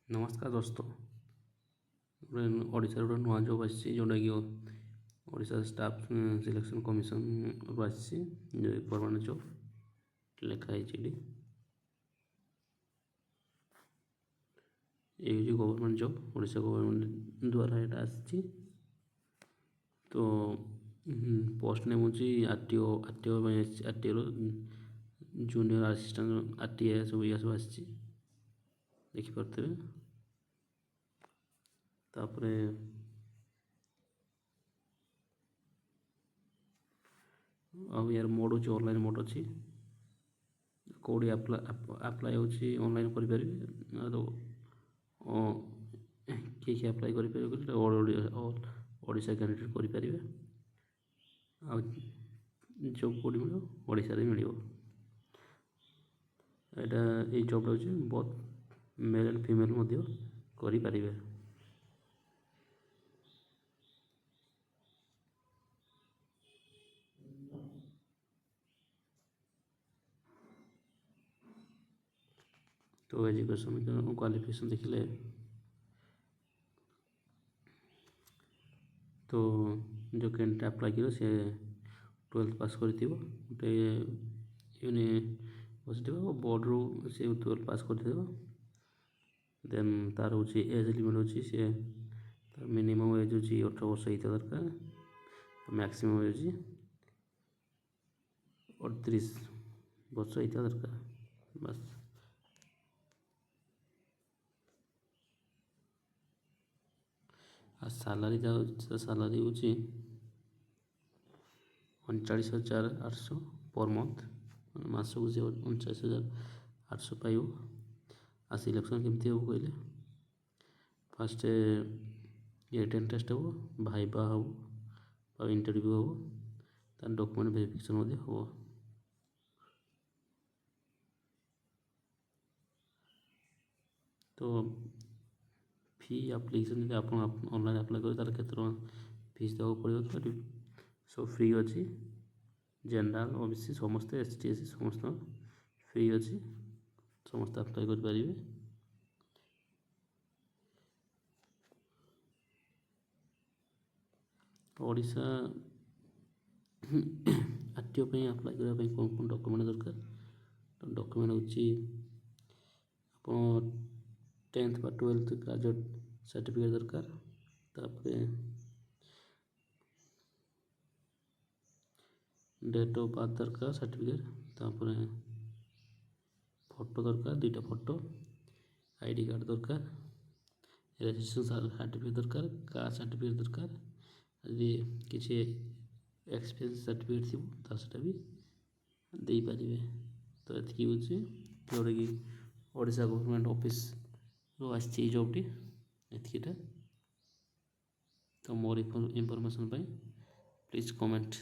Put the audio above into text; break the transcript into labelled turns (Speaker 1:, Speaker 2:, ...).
Speaker 1: नमस्कार दोस्तों ओडिशा गोटे नुआ जॉब आसी जोटा कि ओडिशा स्टाफ सिलेक्शन कमिशन आसी परमानेंट जॉब लिखाई ये गवर्नमेंट जॉब ओडिशा गवर्नमेंट द्वारा यहाँ आसी तो पोस्ट नेम हूँ RTO RTO junior assistant RTA सब ये सब आसी देखिपे तापरे यार मोड हो ऑनलाइन मोड अच्छी कौड़ी आप्लाय होनलाइन करें किए आप्लाय करें ओडिशा कैंडिडेट करेंगे जॉब कौटी मिल ओडिशा मिल ये जॉब हूँ बहुत मेल एंड फीमेल करें। तो एजुकेशन क्वालिफिकेशन देखिले तो जो कैंडिडेट अप्लाई कर सी 12th पास कर गोटे यूनिवर्सिटी बोर्ड रू सी 12th पास कर देन तार हूँ एज लिमिट अच्छी सी मिनिमम एज हूँ 18 वर्ष होता दरकार मैक्सिमम एज 38 वर्ष होता दरकार बस। आ सालारी सालारी हूँ 39,800 पर मंथ मासक से 39,800 पाइब। आ सिलेक्शन केमती हम कहले फास्ट ये रिटन टेस्ट हम भाइबा हम इंटरव्यू हम तार डॉक्यूमेंट वेरिफिकेशन हम। तो फी आप्लिकेसन आप ऑनलाइन अप्लाई करें तार केते फीस देवा पड़ो तो सब फ्री अच्छी जनरल ओबीसी समस्ते एसटी एससी समस्त फ्री अच्छी समस्त अप्लाई करें। ओडिशा आरटीओ अप्लाई करने कौन कौन डॉक्यूमेंट दरकार तो डॉक्यूमेंट हूँ आप 10th बा 12th ग्रेजुएट सर्टिफिकेट दरकार तापर डेट ऑफ बर्थ दरकार सर्टिफिकेट तापर फोटो दरकार 2टा फोटो आईडी कार्ड दरकार रजिस्ट्रेशन सर्टिफिकेट दरकार कास्ट सर्टिफिकेट दरकार यदि किसी एक्सपीरियंस सर्टिफिकेट थी तो भी दे पारे। तो ये हूँ जोटा कि ओडिशा गवर्नमेंट ऑफिस रू आसी जॉबटी एतिकीटा। तो मोर इनफॉरमेशन प्लीज कमेंट।